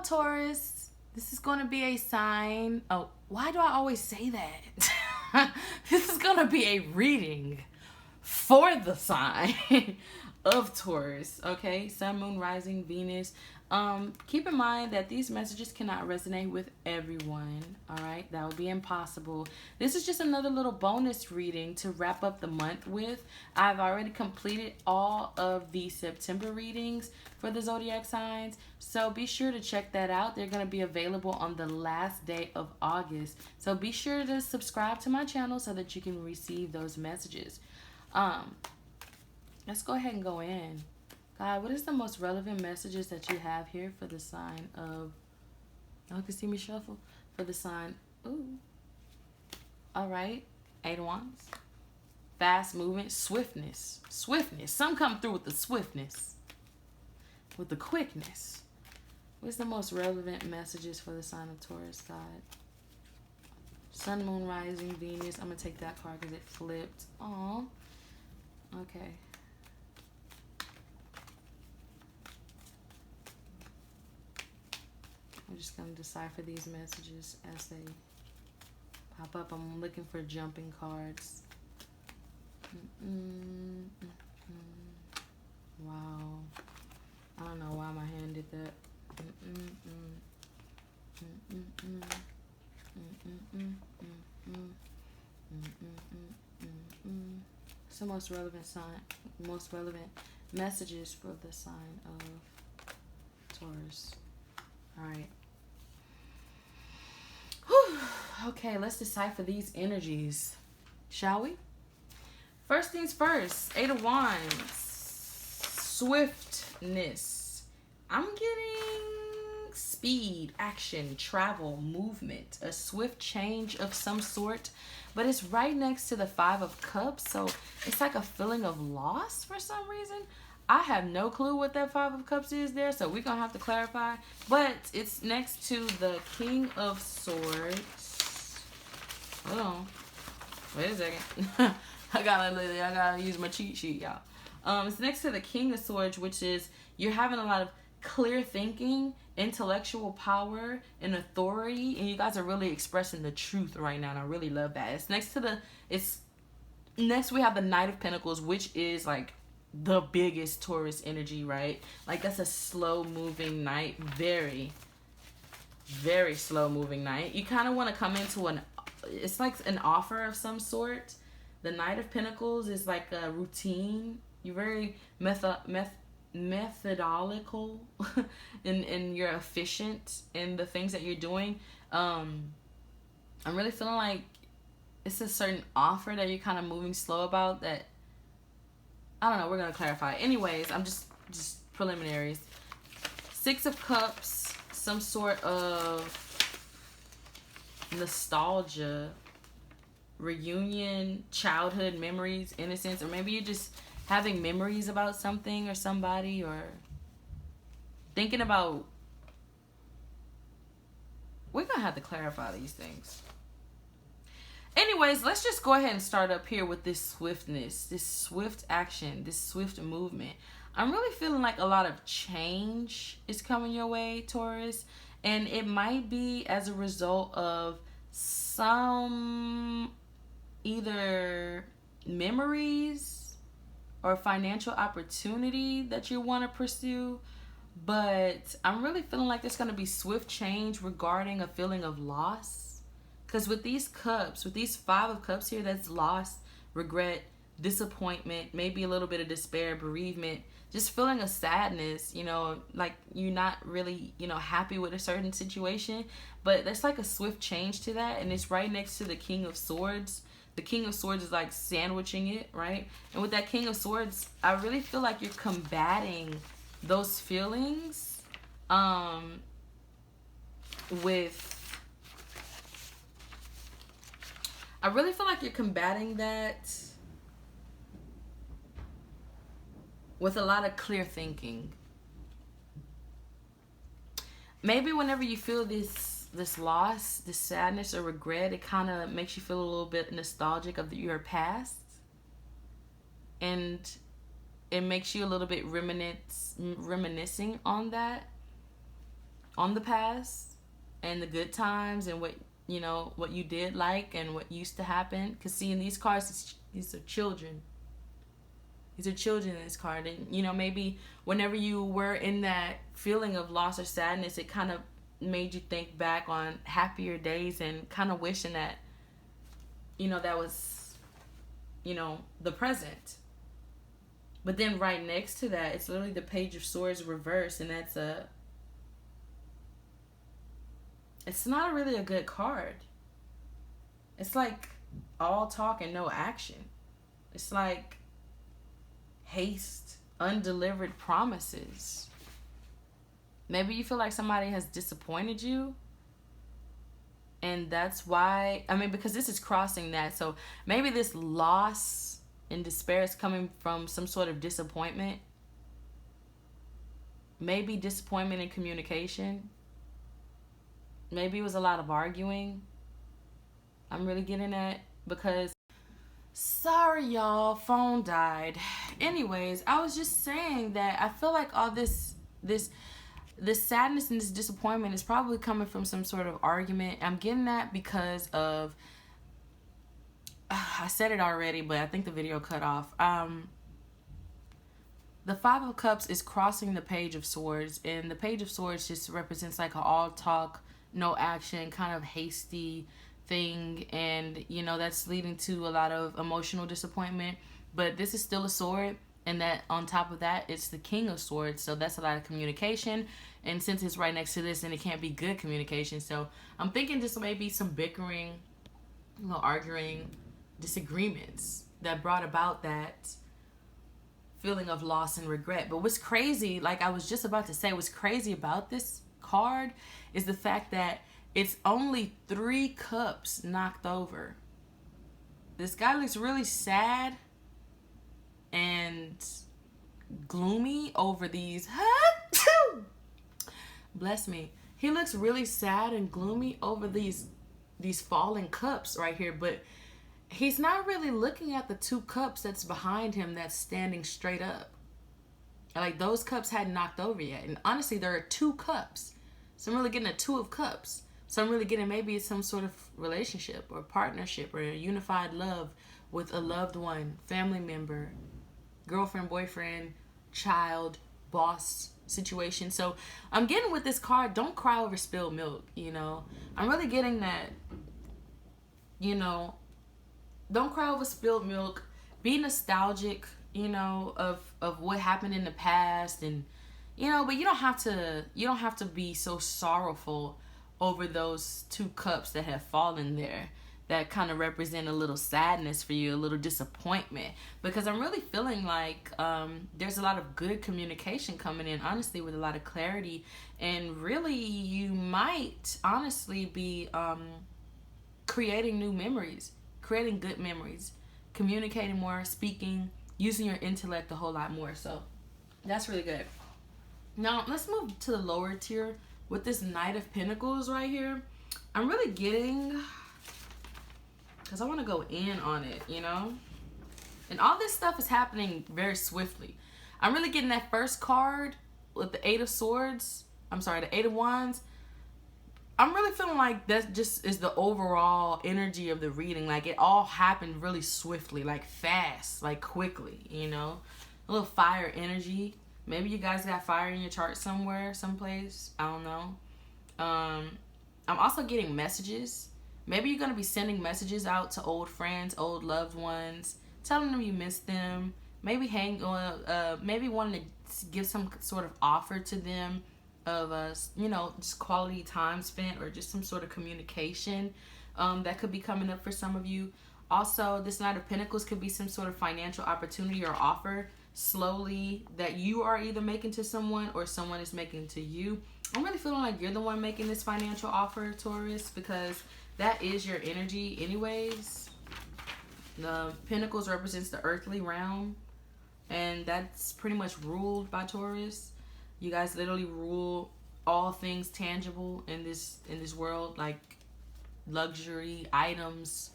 Taurus, this is going to be a sign. Oh, why do I always say that? This is going to be a reading for the sign of Taurus, okay? Sun, Moon, Rising, Venus. Keep in mind that these messages cannot resonate with everyone, all right? That would be impossible. This is just another little bonus reading to wrap up the month with. I've already completed all of the September readings for the zodiac signs, so be sure to check that out. They're going to be available on the last day of August, so be sure to subscribe to my channel so that you can receive those messages. Let's go ahead and go in. God, what is the most relevant messages that you have here for the sign of... Oh, you can see me shuffle. For the sign... Ooh. All right. 8 of Wands. Fast movement. Swiftness. Swiftness. Some come through with the swiftness. With the quickness. What's the most relevant messages for the sign of Taurus, God? Sun, Moon, Rising, Venus. I'm going to take that card because it flipped. Aw. Okay. I'm just going to decipher these messages as they pop up. I'm looking for jumping cards. Wow. I don't know why my hand did that. It's the most relevant sign, most relevant messages for the sign of Taurus. All right. Whew. Okay, let's decipher these energies, shall we? First things first, 8 of Wands. Swiftness. I'm getting speed, action, travel, movement, a swift change of some sort, but it's right next to the 5 of Cups, so it's like a feeling of loss for some reason. I have no clue what that 5 of Cups is there, so we're going to have to clarify. But it's next to the King of Swords. Hold on. Wait a second. I gotta use my cheat sheet, y'all. It's next to the King of Swords, which is you're having a lot of clear thinking, intellectual power, and authority, and you guys are really expressing the truth right now, and I really love that. Next we have the Knight of Pentacles, which is like the biggest Taurus energy, right? Like that's a slow moving knight, very slow moving knight. You kind of want to come into it's like an offer of some sort. The Knight of Pentacles is like a routine. You're very methodical and you're efficient in the things that you're doing. I'm really feeling like it's a certain offer that you're kind of moving slow about that. I don't know. We're going to clarify. Anyways, I'm just preliminaries. 6 of Cups. Some sort of nostalgia. Reunion. Childhood memories. Innocence. Or maybe you're just having memories about something or somebody. Or thinking about... We're going to have to clarify these things. Anyways, let's just go ahead and start up here with this swiftness, this swift action, this swift movement. I'm really feeling like a lot of change is coming your way, Taurus. And it might be as a result of some either memories or financial opportunity that you want to pursue. But I'm really feeling like there's going to be swift change regarding a feeling of loss. Because with these cups, with these 5 of Cups here, that's loss, regret, disappointment, maybe a little bit of despair, bereavement, just feeling a sadness, you know, like you're not really, you know, happy with a certain situation. But there's like a swift change to that, and it's right next to the King of Swords. The King of Swords is like sandwiching it, right? And with that King of Swords, I really feel like you're combating those feelings with... I really feel like you're combating that with a lot of clear thinking. Maybe whenever you feel this loss, this sadness or regret, it kind of makes you feel a little bit nostalgic of your past. And it makes you a little bit reminiscing on that. on the past and the good times and what what you did like and what used to happen. Because seeing these cards, these are children. These are children in this card. And, maybe whenever you were in that feeling of loss or sadness, it kind of made you think back on happier days and kind of wishing that, that was, the present. But then right next to that, it's literally the Page of Swords reversed. And it's not really a good card. It's like all talk and no action. It's like haste, undelivered promises. Maybe you feel like somebody has disappointed you, and that's why, because this is crossing that. So maybe this loss and despair is coming from some sort of disappointment. Maybe disappointment in communication. Maybe it was a lot of arguing. I'm really getting at, because sorry y'all, phone died. Anyways, I was just saying that I feel like all this sadness and this disappointment is probably coming from some sort of argument. I'm getting that because of I said it already, but I think the video cut off. The Five of Cups is crossing the Page of Swords, and the Page of Swords just represents like an all talk, no action, kind of hasty thing, and that's leading to a lot of emotional disappointment. But this is still a sword, and that on top of that, it's the King of Swords, so that's a lot of communication. And since it's right next to this, and it can't be good communication, so I'm thinking just maybe some bickering, arguing, disagreements that brought about that feeling of loss and regret. But what's crazy, like I was just about to say, what's crazy about this card is the fact that it's only 3 cups knocked over. This guy looks really sad and gloomy over these. Bless me. He looks really sad and gloomy over these falling cups right here, but he's not really looking at the 2 cups that's behind him that's standing straight up. Like those cups hadn't knocked over yet. And honestly, there are 2 cups. So I'm really getting a 2 of cups. So I'm really getting maybe it's some sort of relationship or partnership or a unified love with a loved one, family member, girlfriend, boyfriend, child, boss situation. So I'm getting with this card, don't cry over spilled milk, I'm really getting that, don't cry over spilled milk. Be nostalgic, of what happened in the past, and but you don't have to be so sorrowful over those 2 cups that have fallen there, that kind of represent a little sadness for you, a little disappointment, because I'm really feeling like there's a lot of good communication coming in, honestly, with a lot of clarity, and really you might honestly be creating new memories, creating good memories, communicating more, speaking, using your intellect a whole lot more. So that's really good. Now let's move to the lower tier with this Knight of Pentacles right here. I'm really getting, because I want to go in on it, and all this stuff is happening very swiftly. I'm really getting that first card with the 8 of Swords. I'm sorry, the 8 of Wands. I'm really feeling like that just is the overall energy of the reading. Like it all happened really swiftly, like fast, like quickly, a little fire energy. Maybe you guys got fire in your chart somewhere, someplace. I don't know. I'm also getting messages. Maybe you're going to be sending messages out to old friends, old loved ones, telling them you miss them. Maybe maybe wanting to give some sort of offer to them of just quality time spent, or just some sort of communication that could be coming up for some of you. Also, this Knight of Pentacles could be some sort of financial opportunity or offer slowly that you are either making to someone or someone is making to you. I'm really feeling like you're the one making this financial offer, Taurus, because that is your energy anyways. The Pentacles represents the earthly realm, and that's pretty much ruled by Taurus. You guys literally rule all things tangible in this world, like luxury, items,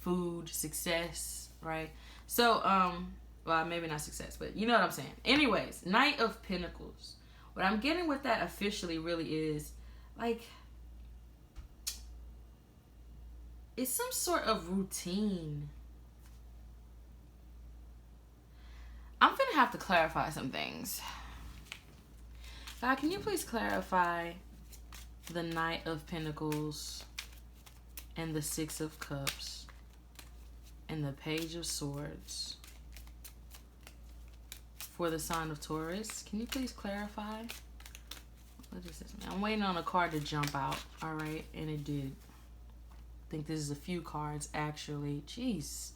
food, success, right? So, well, maybe not success, but you know what I'm saying. Anyways, Knight of Pentacles. What I'm getting with that officially really is like, it's some sort of routine. I'm gonna have to clarify some things. God, can you please clarify the Knight of Pentacles and the Six of Cups and the Page of Swords for the sign of Taurus? Can you please clarify? What is this? I'm waiting on a card to jump out. All right, and it did. I think this is a few cards actually. Jeez.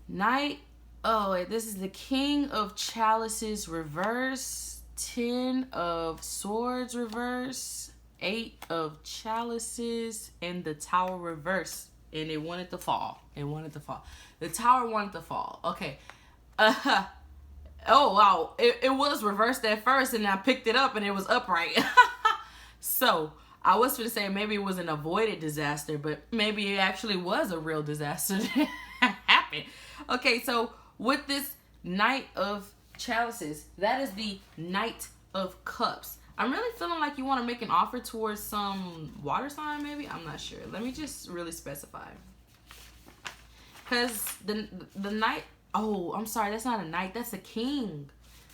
Knight. Oh, this is the King of Chalices reverse, 10 of Swords reverse, 8 of Chalices, and the Tower reverse. And it wanted to fall. It wanted to fall. The Tower wanted to fall. Okay. Oh, wow. It was reversed at first, and I picked it up, and it was upright. So, I was going to say maybe it was an avoided disaster, but maybe it actually was a real disaster that happened. Okay, so with this Knight of Chalices, that is the Knight of Cups. I'm really feeling like you want to make an offer towards some water sign, maybe? I'm not sure. Let me just really specify. Because the Knight... Oh, I'm sorry. That's not a Knight. That's a King.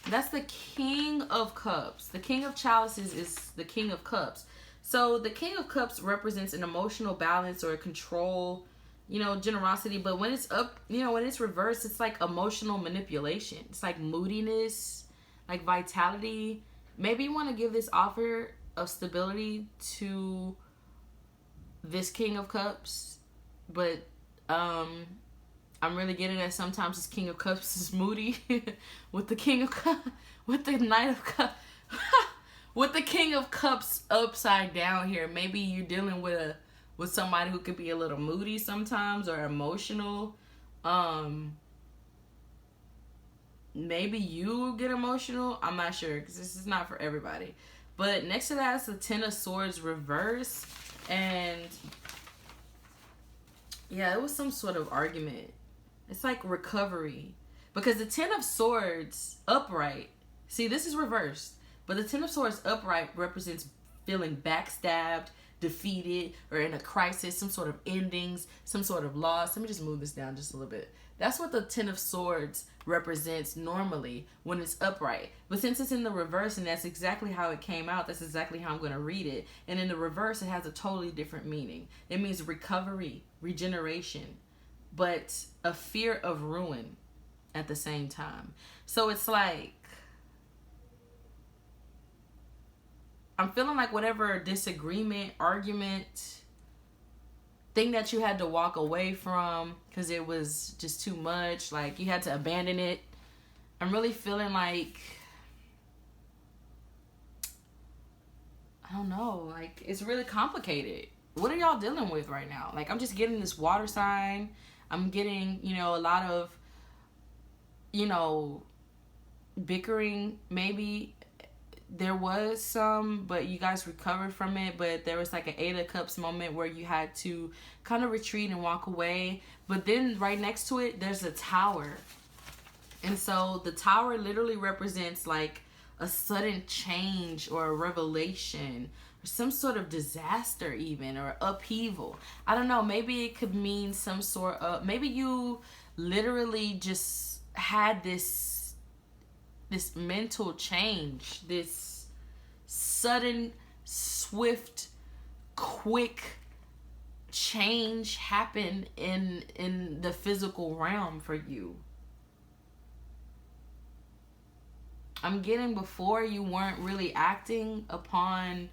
That's the King of Cups. The King of Chalices is the King of Cups. So the King of Cups represents an emotional balance or control, generosity. But when it's up, when it's reversed, it's like emotional manipulation. It's like moodiness, like vitality. Maybe you want to give this offer of stability to this King of Cups. But I'm really getting that sometimes this King of Cups is moody with the King of Cups, with the Knight of Cups. With the King of Cups upside down here, maybe you're dealing with somebody who could be a little moody sometimes or emotional. Maybe you get emotional. I'm not sure because this is not for everybody. But next to that is the Ten of Swords reverse. And yeah, it was some sort of argument. It's like recovery. Because the Ten of Swords upright, see, this is reversed. But the Ten of Swords upright represents feeling backstabbed, defeated, or in a crisis, some sort of endings, some sort of loss. Let me just move this down just a little bit. That's what the Ten of Swords represents normally when it's upright. But since it's in the reverse and that's exactly how it came out, that's exactly how I'm going to read it. And in the reverse, it has a totally different meaning. It means recovery, regeneration, but a fear of ruin at the same time. So it's like, I'm feeling like whatever disagreement, argument, thing that you had to walk away from because it was just too much, like you had to abandon it. I'm really feeling like, I don't know, like it's really complicated. What are y'all dealing with right now? Like I'm just getting this water sign. I'm getting, a lot of, bickering maybe. There was some, but you guys recovered from it. But there was like an Eight of Cups moment where you had to kind of retreat and walk away. But then right next to it, there's a tower. And so the tower literally represents like a sudden change or a revelation or some sort of disaster even, or upheaval. I don't know. Maybe it could mean some sort of, maybe you literally just had this mental change, this sudden, swift, quick change happen in the physical realm for you. I'm getting before you weren't really acting upon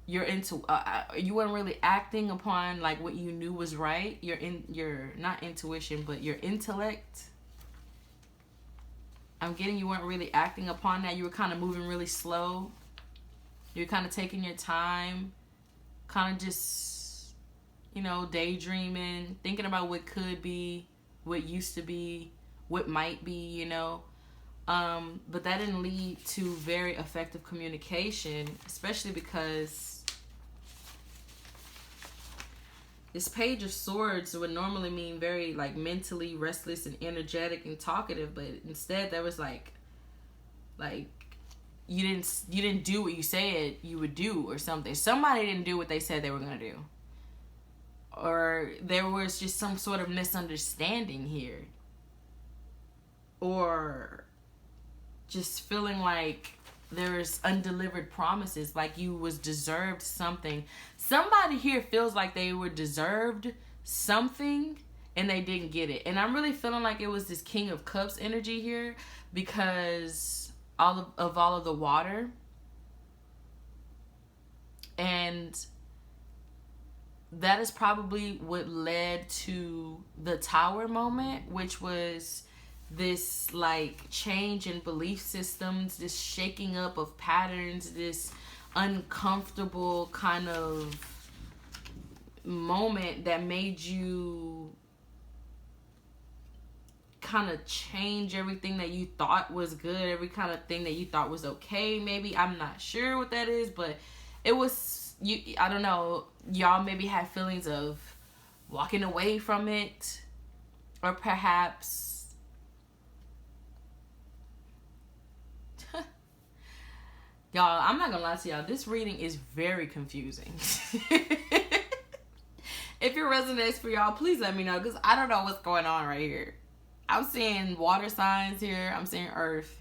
you weren't really acting upon like what you knew was right. Your not intuition, but your intellect. I'm getting you weren't really acting upon that. You were kind of moving really slow. You're kind of taking your time, kind of just, daydreaming, thinking about what could be, what used to be, what might be, But that didn't lead to very effective communication, especially because this Page of Swords would normally mean very like mentally restless and energetic and talkative, but instead there was like you didn't do what you said you would do or something. Somebody didn't do what they said they were going to do. Or there was just some sort of misunderstanding here. Or just feeling like there's undelivered promises, like you was deserved something. Somebody here feels like they were deserved something and they didn't get it. And I'm really feeling like it was this King of Cups energy here because all of the water. And that is probably what led to the Tower moment, which was this like change in belief systems, this shaking up of patterns, this uncomfortable kind of moment that made you kind of change everything that you thought was good, every kind of thing that you thought was okay. Maybe, I'm not sure what that is, but it was, I don't know, y'all maybe had feelings of walking away from it, or perhaps y'all, I'm not gonna lie to y'all, this reading is very confusing. If it resonates for y'all, please let me know, because I don't know what's going on right here. I'm seeing water signs here. I'm seeing earth.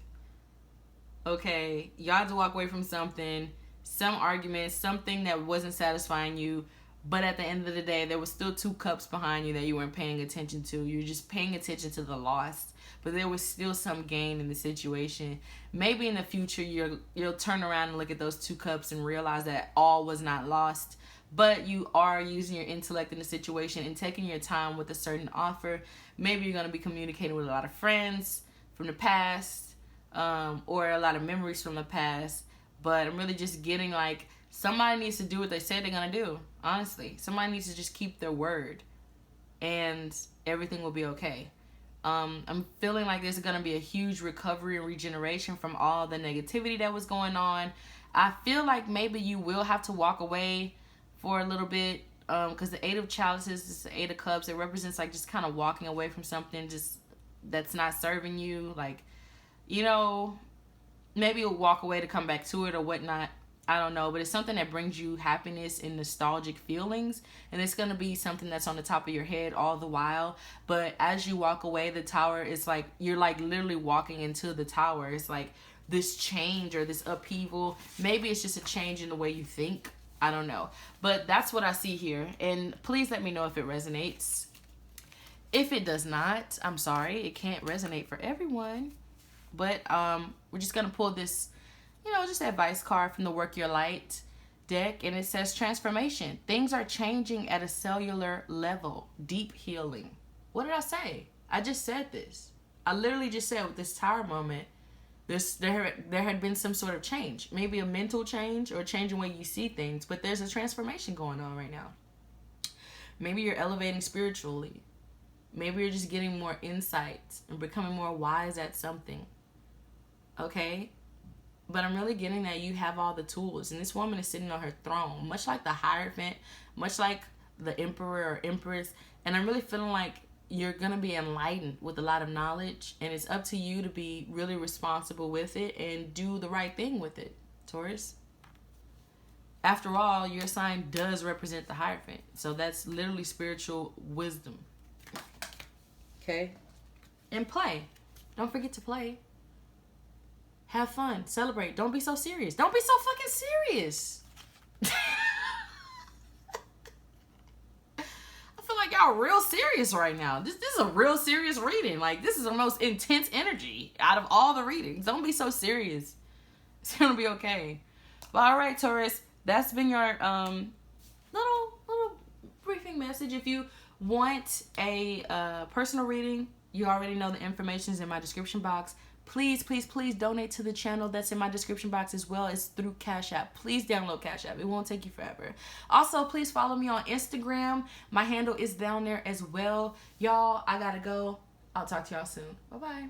Okay, y'all had to walk away from something, some argument, something that wasn't satisfying you, but at the end of the day, there was still 2 cups behind you that you weren't paying attention to. You were just paying attention to the loss, but there was still some gain in the situation. Maybe in the future, you'll turn around and look at those 2 cups and realize that all was not lost, but you are using your intellect in the situation and taking your time with a certain offer. Maybe you're going to be communicating with a lot of friends from the past, or a lot of memories from the past. But I'm really just getting like, somebody needs to do what they say they're going to do. Honestly, somebody needs to just keep their word and everything will be okay. I'm feeling like there's going to be a huge recovery and regeneration from all the negativity that was going on. I feel like maybe you will have to walk away for a little bit, because the 8 of Chalices is the 8 of Cups. It represents like just kind of walking away from something just that's not serving you. Like, you know, maybe you'll walk away to come back to it or whatnot. I don't know, but it's something that brings you happiness and nostalgic feelings, and it's going to be something that's on the top of your head all the while. But as you walk away, the Tower is like, you're like literally walking into the Tower. It's like this change or this upheaval. Maybe it's just a change in the way you think. I don't know, but that's what I see here, and please let me know if it resonates. If it does not, I'm sorry, it can't resonate for everyone. But we're just gonna pull this, you know, just advice card from the Work Your Light deck, and it says transformation. Things are changing at a cellular level. Deep healing. What did I say? I just said this. I literally just said with this Tower moment, there had been some sort of change. Maybe a mental change or a change in the way you see things, but there's a transformation going on right now. Maybe you're elevating spiritually. Maybe you're just getting more insight and becoming more wise at something. Okay? But I'm really getting that you have all the tools. And this woman is sitting on her throne, much like the Hierophant, much like the Emperor or Empress. And I'm really feeling like you're going to be enlightened with a lot of knowledge. And it's up to you to be really responsible with it and do the right thing with it, Taurus. After all, your sign does represent the Hierophant. So that's literally spiritual wisdom. Okay? And play. Don't forget to play. Have fun. Celebrate. Don't be so serious. Don't be so fucking serious. I feel like y'all real serious right now. This is a real serious reading. Like, this is the most intense energy out of all the readings. Don't be so serious. It's gonna be okay. But all right, Taurus, that's been your little briefing message. If you want a personal reading, you already know the information is in my description box. Please, please, please donate to the channel that's in my description box as well. It's through Cash App. Please download Cash App. It won't take you forever. Also, please follow me on Instagram. My handle is down there as well. Y'all, I gotta go. I'll talk to y'all soon. Bye-bye.